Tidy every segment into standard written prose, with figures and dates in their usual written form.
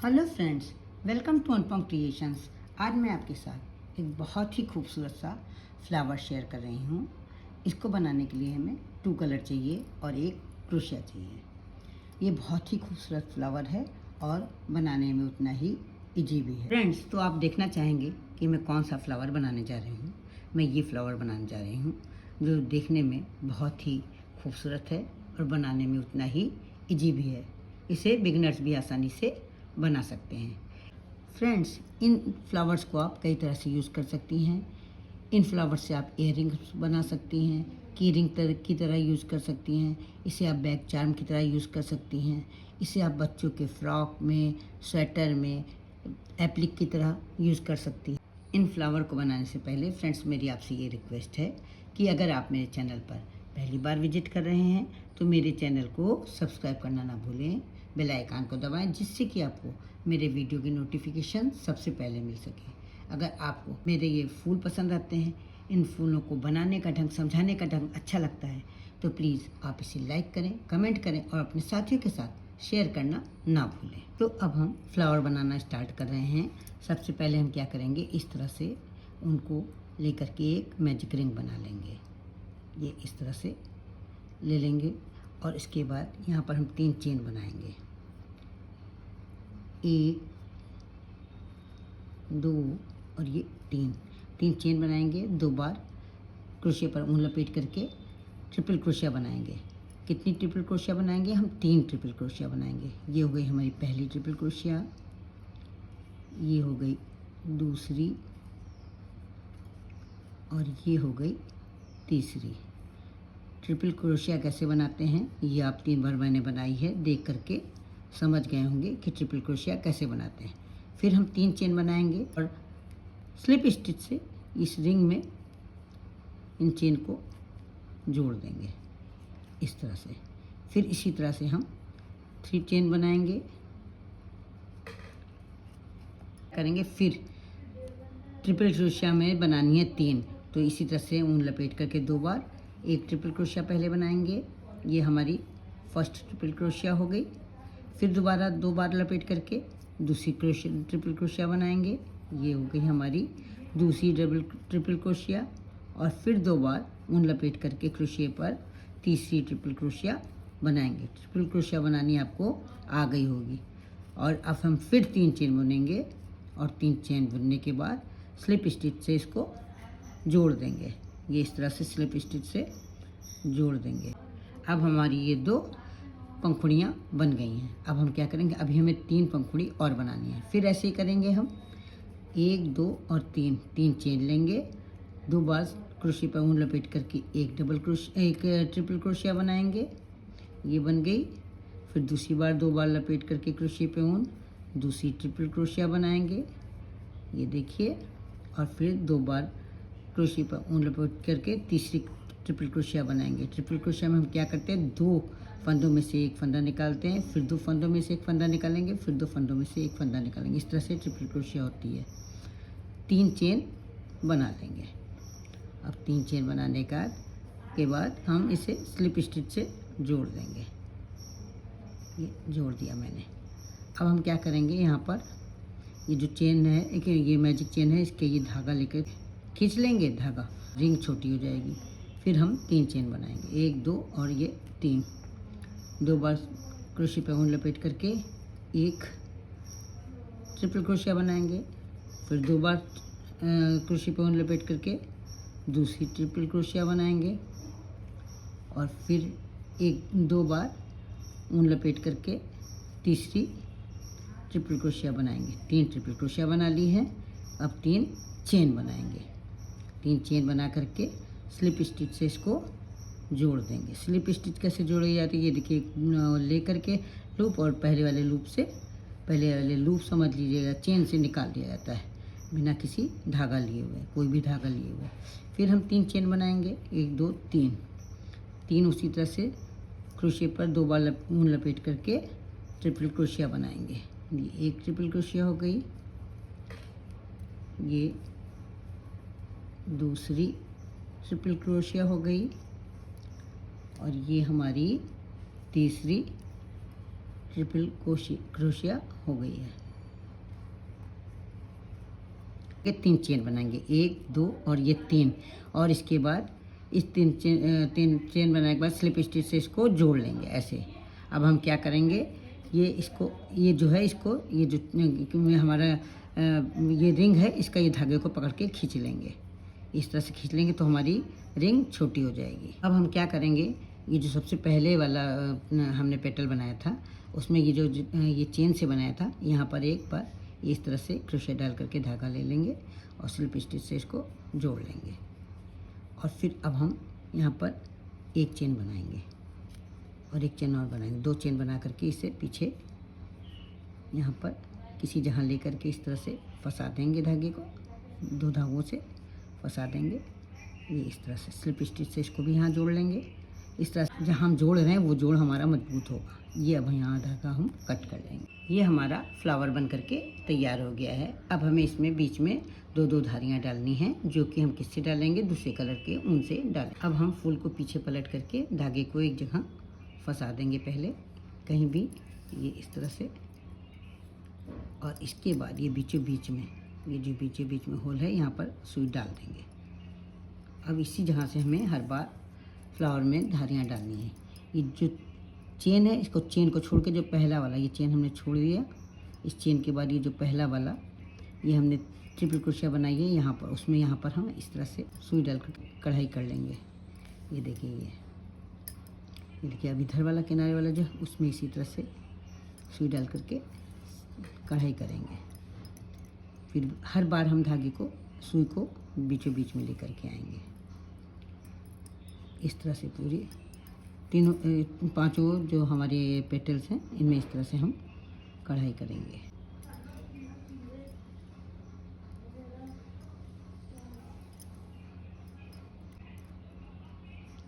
Hello friends, welcome to Anupam creations. आज मैं आपके साथ एक बहुत ही खूबसूरत सा फ्लावर शेयर कर रही हूँ। इसको बनाने के लिए हमें 2 कलर चाहिए और एक क्रोशिया चाहिए। ये बहुत ही खूबसूरत फ्लावर है और बनाने में उतना ही इजी भी है। फ्रेंड्स, तो आप देखना चाहेंगे कि मैं कौन सा फ्लावर बनाने जा रही हूँ। मैं ये फ्लावर बनाने जा रही हूँ जो देखने में बहुत ही खूबसूरत है और बनाने में उतना ही इजी भी है। इसे बिगिनर्स भी आसानी से बना सकते हैं। फ्रेंड्स, इन फ्लावर्स को आप कई तरह से यूज़ कर सकती हैं। इन फ्लावर्स से आप इयररिंग्स बना सकती हैं, की रिंग की तरह यूज़ कर सकती हैं। इसे आप बैग चार्म की तरह यूज़ कर सकती हैं। इसे आप बच्चों के फ्रॉक में, स्वेटर में, एप्लिक की तरह यूज़ कर सकती हैं। इन फ्लावर को बनाने से पहले फ्रेंड्स, मेरी आपसे ये रिक्वेस्ट है कि अगर आप मेरे चैनल पर पहली बार विजिट कर रहे हैं तो मेरे चैनल को सब्सक्राइब करना ना भूलें, बेल आइकन को दबाएं, जिससे कि आपको मेरे वीडियो की नोटिफिकेशन सबसे पहले मिल सके। अगर आपको मेरे ये फूल पसंद आते हैं, इन फूलों को बनाने का ढंग, समझाने का ढंग अच्छा लगता है, तो प्लीज़ आप इसे लाइक करें, कमेंट करें और अपने साथियों के साथ शेयर करना ना भूलें। तो अब हम फ्लावर बनाना स्टार्ट कर रहे हैं। सबसे पहले हम क्या करेंगे, इस तरह से उनको लेकर के एक मैजिक रिंग बना लेंगे। ये इस तरह से ले लेंगे और इसके बाद यहाँ पर हम 3 चेन बनाएंगे। 1, 2 और ये 3 चेन बनाएंगे। 2 बार क्रोशिया पर ऊन लपेट करके ट्रिपल क्रोशिया बनाएंगे। कितनी ट्रिपल क्रोशिया बनाएंगे हम? 3 ट्रिपल क्रोशिया बनाएंगे। ये हो गई हमारी पहली ट्रिपल क्रोशिया, ये हो गई दूसरी और ये हो गई तीसरी। ट्रिपल क्रोशिया कैसे बनाते हैं ये आप 3 बार मैंने बनाई है, देख करके समझ गए होंगे कि ट्रिपल क्रोशिया कैसे बनाते हैं। फिर हम 3 चेन बनाएंगे और स्लिप स्टिच से इस रिंग में इन चेन को जोड़ देंगे इस तरह से। फिर इसी तरह से हम 3 चेन बनाएंगे करेंगे। फिर ट्रिपल क्रोशिया में बनानी है 3, तो इसी तरह से ऊन लपेट करके 2 बार एक ट्रिपल क्रोशिया पहले बनाएंगे। ये हमारी फर्स्ट ट्रिपल क्रोशिया हो गई। फिर दोबारा 2 बार लपेट करके दूसरी ट्रिपल क्रोशिया बनाएंगे। ये हो गई हमारी दूसरी ट्रिपल क्रोशिया और फिर 2 बार ऊन लपेट करके क्रोशिया पर तीसरी ट्रिपल क्रोशिया बनाएंगे। ट्रिपल क्रोशिया बनानी आपको आ गई होगी। और अब हम फिर 3 चेन बुनेंगे और 3 चेन बुनने के बाद स्लिप स्टिच से इसको जोड़ देंगे। ये इस तरह से स्लिप स्टिच से जोड़ देंगे। अब हमारी ये 2 पंखुड़ियाँ बन गई हैं। अब हम क्या करेंगे, अभी हमें 3 पंखुड़ी और बनानी है। फिर ऐसे ही करेंगे हम 1, 2 और 3 चेन लेंगे। 2 बार क्रोशिया पर ऊन लपेट करके एक ट्रिपल क्रोशिया बनाएंगे। ये बन गई। फिर दूसरी बार 2 बार लपेट करके क्रोशिया पे ऊन दूसरी ट्रिपल क्रोशिया बनाएंगे, ये देखिए। और फिर 2 बार क्रोशिया पर ऊन लपेट करके तीसरी ट्रिपल क्रोशिया बनाएंगे। ट्रिपल क्रोशिया में हम क्या करते हैं, 2 फंदों में से एक फंदा निकालते हैं, फिर 2 फंदों में से एक फंदा निकालेंगे, फिर 2 फंदों में से एक फंदा निकालेंगे। इस तरह से ट्रिपल क्रोशिया होती है। 3 चेन बना लेंगे। अब 3 चेन बनाने के बाद हम इसे स्लिप स्टिच से जोड़ देंगे। ये जोड़ दिया मैंने। अब हम क्या करेंगे, यहाँ पर ये जो चेन है, ये मैजिक चेन है, इसके ये धागा लेकर खींच लेंगे। धागा रिंग छोटी हो जाएगी। फिर हम 3 चेन बनाएंगे, 1, 2 और ये 3। 2 बार क्रोशिया पे ऊन लपेट करके एक ट्रिपल क्रोशिया बनाएंगे। फिर 2 बार क्रोशिया पे ऊन लपेट करके दूसरी ट्रिपल क्रोशिया बनाएंगे और फिर 2 बार ऊन लपेट करके तीसरी ट्रिपल क्रोशिया बनाएंगे। 3 ट्रिपल क्रोशिया बना ली है। अब 3 चेन बनाएंगे। 3 चेन बना करके स्लिप स्टिच से इसको जोड़ देंगे। स्लिप स्टिच कैसे जोड़ी जाती है, ये देखिए, ले करके लूप और पहले वाले लूप समझ लीजिएगा, चेन से निकाल दिया जाता है बिना किसी धागा लिए हुए, कोई भी धागा लिए हुए। फिर हम 3 चेन बनाएंगे, 1, 2, 3 उसी तरह से क्रोशिया पर 2 बार ऊन लपेट करके ट्रिपल क्रोशिया बनाएंगे। ये एक ट्रिपल क्रोशिया हो गई, ये दूसरी ट्रिपल क्रोशिया हो गई और ये हमारी तीसरी ट्रिपल क्रोशिया हो गई है। ये 3 चेन बनाएंगे, 1 2 और ये 3। और इसके बाद इस 3 चेन बनाने के बाद स्लिप स्टिच से इसको जोड़ लेंगे ऐसे। अब हम क्या करेंगे, ये इसको, ये जो है इसको, ये जो हमारा ये रिंग है, इसका ये धागे को पकड़ के खींच लेंगे। इस तरह से खींच लेंगे तो हमारी रिंग छोटी हो जाएगी। अब हम क्या करेंगे, ये जो सबसे पहले वाला हमने पेटल बनाया था, उसमें ये जो ये चेन से बनाया था, यहाँ पर एक बार इस तरह से क्रोशे डाल करके धागा ले लेंगे और स्लिप स्टिच से इसको जोड़ लेंगे। और फिर अब हम यहाँ पर एक चेन बनाएंगे और एक चेन और बनाएंगे, 2 चेन बना करके इसे पीछे यहाँ पर किसी जगह ले करके इस तरह से फंसा देंगे धागे को, 2 धागों से फंसा देंगे। ये इस तरह से स्लिप स्टिच से इसको भी यहाँ जोड़ लेंगे। इस तरह से जहाँ हम जोड़ रहे हैं वो जोड़ हमारा मजबूत होगा। ये अब यहाँ धागा हम कट कर लेंगे। ये हमारा फ्लावर बन करके तैयार हो गया है। अब हमें इसमें बीच में 2-2 धारियाँ डालनी हैं, जो कि हम किससे डालेंगे, दूसरे कलर के ऊन से डालें। अब हम फूल को पीछे पलट करके धागे को एक जगह फंसा देंगे पहले, कहीं भी, ये इस तरह से। और इसके बाद ये बीचों बीच में, ये जो बीचों बीच में होल है, यहाँ पर सुई डाल देंगे। अब इसी जगह से हमें हर बार फ्लावर में धारियाँ डालनी है। ये जो चेन है, इसको, चेन को छोड़ के जो पहला वाला, ये चेन हमने छोड़ दिया। इस चेन के बाद ये जो पहला वाला, ये हमने ट्रिपल क्रोशिया बनाई है यहाँ पर, उसमें यहाँ पर हम इस तरह से सुई डाल कर कढ़ाई कर लेंगे। ये देखिए, ये देखिए, अब इधर वाला किनारे वाला जो, उसमें इसी तरह से सुई डाल करके कढ़ाई करेंगे। फिर हर बार हम धागे को, सुई को बीचों बीच में लेकर के आएंगे। इस तरह से पूरी तीनों 5 जो हमारे पेटल्स हैं, इनमें इस तरह से हम कढ़ाई करेंगे।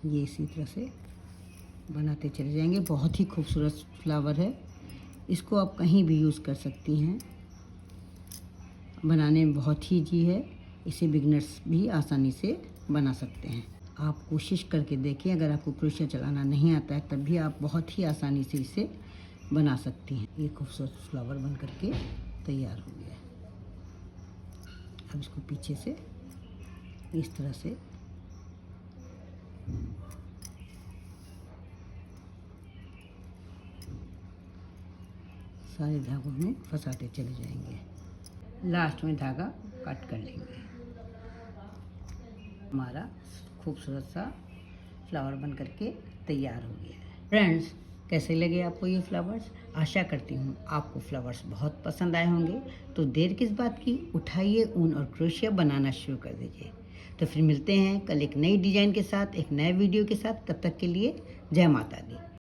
ये इसी तरह से बनाते चले जाएंगे। बहुत ही खूबसूरत फ्लावर है, इसको आप कहीं भी यूज़ कर सकती हैं। बनाने में बहुत ही ईजी है, इसे बिगनर्स भी आसानी से बना सकते हैं। आप कोशिश करके देखिए, अगर आपको क्रोशिया चलाना नहीं आता है तब भी आप बहुत ही आसानी से इसे बना सकती हैं। ये खूबसूरत फ्लावर बन करके तैयार हो गया है। अब इसको पीछे से इस तरह से सारे धागों में फंसाते चले जाएंगे। लास्ट में धागा कट कर लेंगे। हमारा खूबसूरत सा फ्लावर बन करके तैयार हो गया है। फ्रेंड्स, कैसे लगे आपको ये फ्लावर्स? आशा करती हूँ आपको फ्लावर्स बहुत पसंद आए होंगे। तो देर किस बात की, उठाइए ऊन और क्रोशिया बनाना शुरू कर दीजिए। तो फिर मिलते हैं कल एक नई डिज़ाइन के साथ, एक नए वीडियो के साथ। तब तक के लिए जय माता दी।